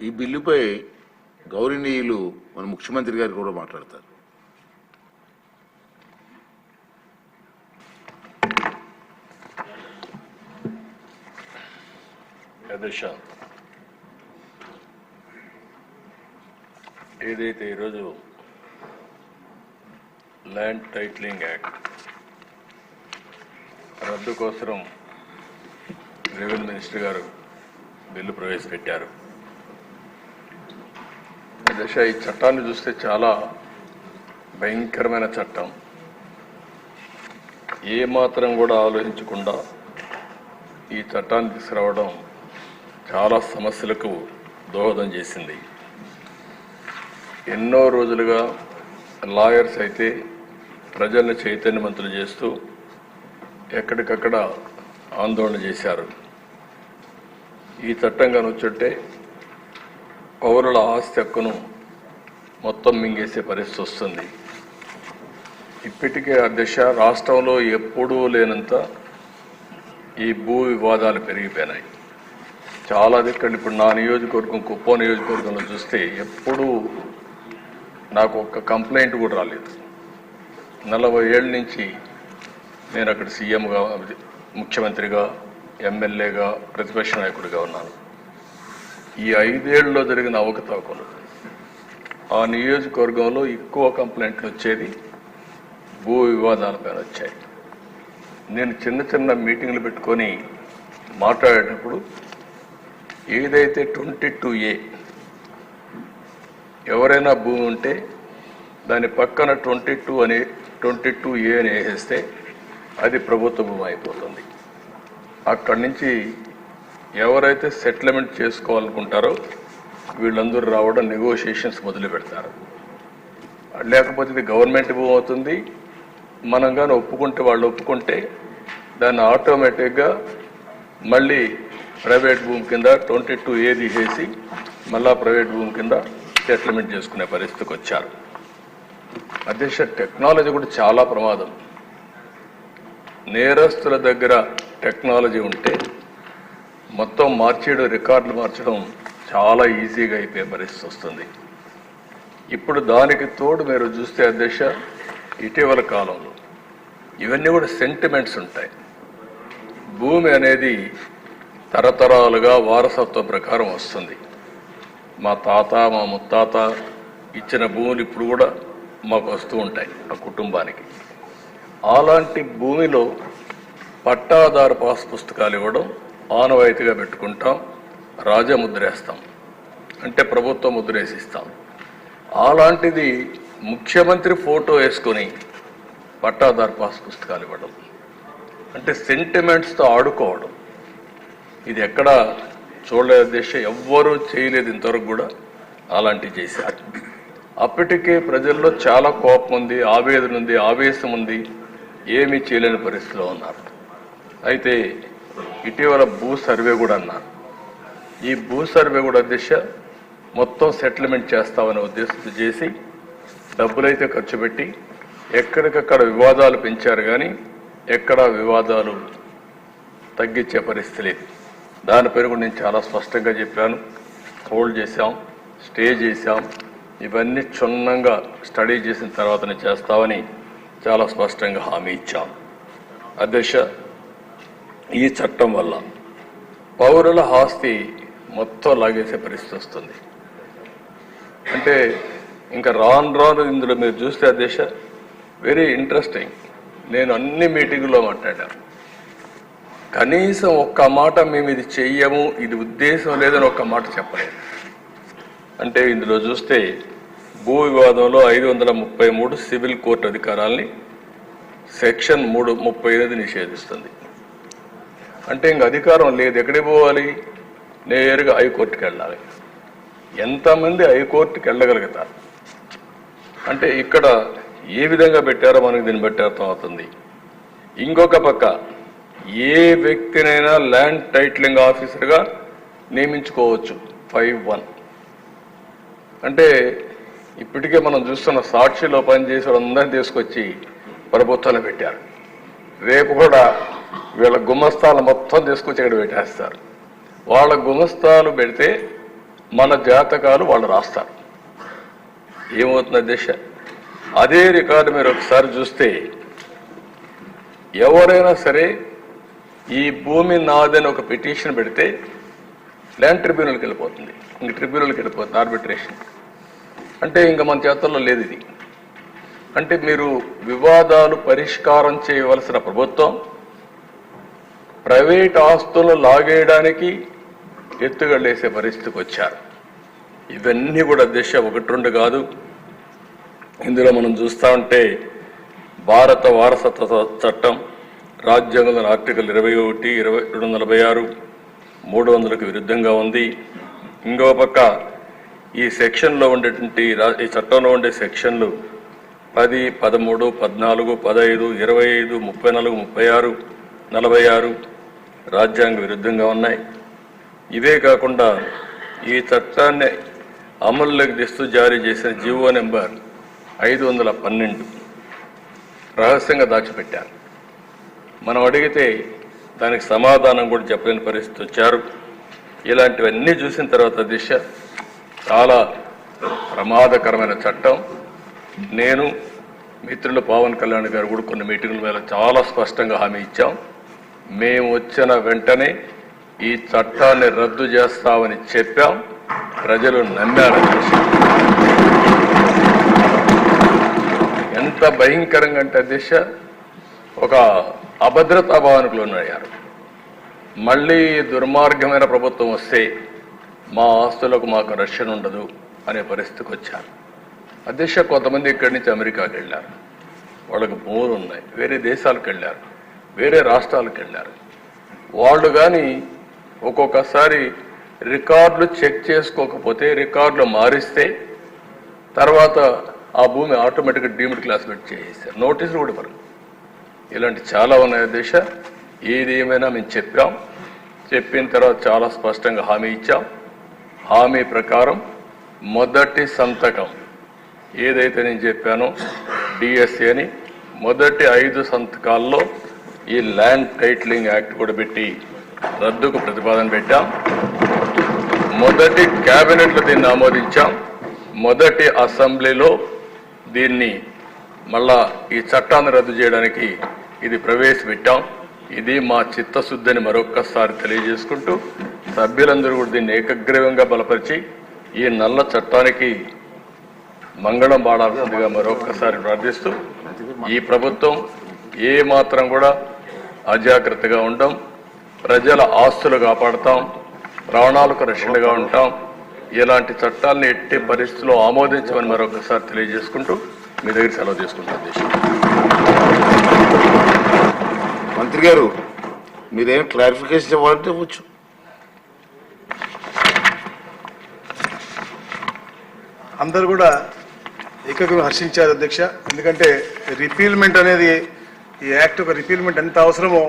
ఈ బిల్లుపై గౌరవనీయులు మన ముఖ్యమంత్రి గారు కూడా మాట్లాడతారు. ఏదైతే ఈరోజు ల్యాండ్ టైటిలింగ్ యాక్ట్ రద్దు కోసం రెవెన్యూ మినిస్టర్ గారు బిల్లు ప్రవేశపెట్టారు. ఈ చట్టాన్ని చూస్తే చాలా భయంకరమైన చట్టం. ఏ మాత్రం కూడా ఆలోచించకుండా ఈ చట్టాన్ని తీసుకురావడం చాలా సమస్యలకు దోహదం చేసింది. ఎన్నో రోజులుగా లాయర్స్ అయితే ప్రజల్ని చైతన్యవంతులు చేస్తూ ఎక్కడికక్కడ ఆందోళన చేశారు. ఈ చట్టం కనుచుంటే పౌరుల ఆస్తి హక్కును మొత్తం మింగేసే పరిస్థితి వస్తుంది. ఇప్పటికే అధ్యక్ష రాష్ట్రంలో ఎప్పుడూ లేనంత ఈ భూ వివాదాలు పెరిగిపోయినాయి. చాలా దిక్కలు ఇప్పుడు నా నియోజకవర్గం కుప్పం నియోజకవర్గంలో చూస్తే ఎప్పుడూ నాకు ఒక్క కంప్లైంట్ కూడా రాలేదు. 40 ఏళ్ళ నుంచి నేను అక్కడ సీఎంగా, ముఖ్యమంత్రిగా, ఎమ్మెల్యేగా, ప్రతిపక్ష నాయకుడిగా ఉన్నాను. ఈ 5 ఏళ్లలో జరిగిన అవకతవకలు ఆ నియోజకవర్గంలో ఎక్కువ కంప్లైంట్లు వచ్చేది భూ వివాదాలపైన వచ్చాయి. నేను చిన్న చిన్న మీటింగ్లు పెట్టుకొని మాట్లాడేటప్పుడు ఏదైతే 22A ఎవరైనా భూమి ఉంటే దాని పక్కన 22A అని వేసేస్తే అది ప్రభుత్వ భూమి అయిపోతుంది. అక్కడి నుంచి ఎవరైతే సెటిల్మెంట్ చేసుకోవాలనుకుంటారో వీళ్ళందరూ రావడం, నెగోషియేషన్స్ మొదలు పెడతారు. లేకపోతే ఇది గవర్నమెంట్ భూమి అవుతుంది. మనం కానీ ఒప్పుకుంటే, వాళ్ళు ఒప్పుకుంటే దాన్ని ఆటోమేటిక్గా మళ్ళీ ప్రైవేట్ భూమి కింద 22A తీసేసి మళ్ళా ప్రైవేట్ భూమి కింద సెటిల్మెంట్ చేసుకునే పరిస్థితికి వచ్చారు. అధ్యక్ష టెక్నాలజీ కూడా చాలా ప్రమాదం. నేరస్తుల దగ్గర టెక్నాలజీ ఉంటే మొత్తం మార్చేయడం, రికార్డులు మార్చడం చాలా ఈజీగా అయిపోయే పరిస్థితి వస్తుంది. ఇప్పుడు దానికి తోడు మీరు చూస్తే అధ్యక్ష ఇటీవల కాలంలో ఇవన్నీ కూడా సెంటిమెంట్స్ ఉంటాయి. భూమి అనేది తరతరాలుగా వారసత్వ ప్రకారం వస్తుంది. మా తాత, మా ముత్తాత ఇచ్చిన భూములు ఇప్పుడు కూడా మాకు వస్తూ ఉంటాయి ఆ కుటుంబానికి. అలాంటి భూమిలో పట్టాదారు పాస్ పుస్తకాలు ఇవ్వడం ఆనవాయితీగా పెట్టుకుంటాం. రాజముద్ర వేస్తాం, అంటే ప్రభుత్వ ముద్ర వేసిస్తాం. అలాంటిది ముఖ్యమంత్రి ఫోటో వేసుకొని పట్టాదారు పాస్ పుస్తకాలు ఇవ్వడం అంటే సెంటిమెంట్స్తో ఆడుకోవడం. ఇది ఎక్కడ చూడలేదు అధ్యక్ష, ఎవ్వరూ చేయలేదు ఇంతవరకు కూడా. అలాంటివి చేశారు. అప్పటికే ప్రజల్లో చాలా కోపం ఉంది, ఆవేదన ఉంది, ఆవేశం ఉంది. ఏమీ చేయలేని పరిస్థితిలో ఉన్నారు. అయితే ఇటీవల భూ సర్వే కూడా అన్నారు. ఈ భూ సర్వే కూడా అధ్యక్ష మొత్తం సెటిల్మెంట్ చేస్తామనే ఉద్దేశంతో చేసి డబ్బులైతే ఖర్చు పెట్టి ఎక్కడికక్కడ వివాదాలు పెంచారు, కానీ ఎక్కడా వివాదాలు తగ్గించే పరిస్థితి లేదు. దాని పేరు కూడా నేను చాలా స్పష్టంగా చెప్పాను. హోల్డ్ చేశాం, స్టే చేశాం. ఇవన్నీ క్షుణ్ణంగా స్టడీ చేసిన తర్వాతనే చేస్తామని చాలా స్పష్టంగా హామీ ఇచ్చాం. అధ్యక్ష ఈ చట్టం వల్ల పౌరుల ఆస్తి మొత్తం లాగేసే పరిస్థితి వస్తుంది. అంటే ఇంకా రాను ఇందులో మీరు చూస్తే అధ్యక్ష వెరీ ఇంట్రెస్టింగ్. నేను అన్ని మీటింగుల్లో మాట్లాడాను. కనీసం ఒక్క మాట మేము ఇది చెయ్యము, ఇది ఉద్దేశం లేదని ఒక్క మాట చెప్పలేదు. అంటే ఇందులో చూస్తే భూ వివాదంలో 533 సివిల్ కోర్టు అధికారాల్ని సెక్షన్ 335 నిషేధిస్తుంది. అంటే ఇంక అధికారం లేదు. ఎక్కడికి పోవాలి? నేరుగా హైకోర్టుకి వెళ్ళాలి. ఎంతమంది హైకోర్టుకి వెళ్ళగలుగుతారు? అంటే ఇక్కడ ఏ విధంగా పెట్టారో మనకు దీన్ని బట్టి అర్థమవుతుంది. ఇంకొక పక్క ఏ వ్యక్తినైనా ల్యాండ్ టైటిలింగ్ ఆఫీసర్గా నియమించుకోవచ్చు 5(1). అంటే ఇప్పటికే మనం చూస్తున్న సాక్షిలో పనిచేసే వాళ్ళందరినీ తీసుకొచ్చి ప్రభుత్వాన్ని పెట్టారు. రేపు కూడా వీళ్ళ గుమస్తాలు మొత్తం తీసుకొచ్చి ఇక్కడ పెట్టేస్తారు. వాళ్ళ గుమస్తాలు పెడితే మన జాతకాలు వాళ్ళు రాస్తారు. ఏమవుతుంది అధ్యక్ష, అదే రికార్డు మీరు ఒకసారి చూస్తే ఎవరైనా సరే ఈ భూమి నాదని ఒక పిటిషన్ పెడితే ల్యాండ్ ట్రిబ్యునల్కి వెళ్ళిపోతుంది, ఇంక ట్రిబ్యునల్కి వెళ్ళిపోతుంది ఆర్బిట్రేషన్. అంటే ఇంకా మన చేతుల్లో లేదు ఇది. అంటే మీరు వివాదాలు పరిష్కారం చేయవలసిన ప్రభుత్వం ప్రైవేట్ ఆస్తులను లాగేయడానికి ఎత్తుగడేసే పరిస్థితికి వచ్చారు. ఇవన్నీ కూడా దిశ 1-2 కాదు. ఇందులో మనం చూస్తూ ఉంటే భారత వారసత్వ చట్టం రాజ్యాంగంలోని ఆర్టికల్ 21, 246, 300కు విరుద్ధంగా ఉంది. ఇంకో పక్క ఈ సెక్షన్లో ఉండేటువంటి ఈ చట్టంలో ఉండే సెక్షన్లు 10, 13, 14, 15, 25, 34, 36, 46 రాజ్యాంగ విరుద్ధంగా ఉన్నాయి. ఇవే కాకుండా ఈ చట్టాన్ని అమల్లోకి తెస్తూ జారీ చేసిన జీవో నెంబర్ 512 రహస్యంగా దాచిపెట్టారు. మనం అడిగితే దానికి సమాధానం కూడా చెప్పలేని పరిస్థితి వచ్చారు. ఇలాంటివన్నీ చూసిన తర్వాత దిశ చాలా ప్రమాదకరమైన చట్టం. నేను మిత్రులు పవన్ కళ్యాణ్ గారు కూడా కొన్ని మీటింగుల మీద చాలా స్పష్టంగా హామీ ఇచ్చాం. మేము వచ్చిన వెంటనే ఈ చట్టాన్ని రద్దు చేస్తామని చెప్పాం. ప్రజలు నమ్మారు. ఎంత భయంకరంగా అంటే దిశ ఒక అభద్రతా భావనకు లోనయ్యారు. మళ్ళీ దుర్మార్గమైన ప్రభుత్వం వస్తే మా ఆస్తులకు మాకు రక్షణ ఉండదు అనే పరిస్థితికి వచ్చారు. అధ్యక్ష, కొంతమంది ఇక్కడి నుంచి అమెరికాకి వెళ్ళారు, వాళ్ళకి భూములు ఉన్నాయి, వేరే దేశాలకు వెళ్ళారు, వేరే రాష్ట్రాలకు వెళ్ళారు. వాళ్ళు కానీ ఒక్కొక్కసారి రికార్డులు చెక్ చేసుకోకపోతే, రికార్డులు మారిస్తే తర్వాత ఆ భూమి ఆటోమేటిక్గా డీమ్డ్ క్లాసిఫైడ్ చేసేస్తారు, నోటీసులు కూడా ఇవ్వరు. ఇలాంటి చాలా ఉన్నాయి అధ్యక్ష. ఏది ఏమైనా మేము చెప్పిన తర్వాత చాలా స్పష్టంగా హామీ ఇచ్చాం. హామీ ప్రకారం మొదటి సంతకం ఏదైతే నేను చెప్పానో డిఎస్సి అని, మొదటి 5 సంతకాల్లో ఈ ల్యాండ్ టైటిలింగ్ యాక్ట్ కూడా పెట్టి రద్దుకు ప్రతిపాదన పెట్టాం. మొదటి క్యాబినెట్లో దీన్ని ఆమోదించాం. మొదటి అసెంబ్లీలో దీన్ని మళ్ళా ఈ చట్టాన్ని రద్దు చేయడానికి ఇది ప్రవేశపెట్టాం. ఇది మా చిత్తశుద్ధిని మరొక్కసారి తెలియజేసుకుంటూ సభ్యులందరూ కూడా దీన్ని ఏకగ్రీవంగా బలపరిచి ఈ నల్ల చట్టానికి మంగళం పాడాల్సిందిగా మరొక్కసారి ప్రార్థిస్తూ, ఈ ప్రభుత్వం ఏ మాత్రం కూడా అజాగ్రత్తగా ఉండం, ప్రజల ఆస్తులు కాపాడుతాం, ప్రాణాలకు రక్షణగా ఉంటాం. ఇలాంటి చట్టాలను ఎట్టి పరిస్థితుల్లో ఆమోదించమని మరొకసారి తెలియజేసుకుంటూ మీ దగ్గర సెలవు తీసుకుంటాను. మంత్రి గారు, మీరేం క్లారిఫికేషన్ ఇవ్వాలంటే ఇవ్వచ్చు. అందరూ కూడా ఏకగ్రీవం హర్షించారు అధ్యక్ష. ఎందుకంటే రిపీల్మెంట్ అనేది, ఈ యాక్ట్ ఒక రిపీల్మెంట్ ఎంత అవసరమో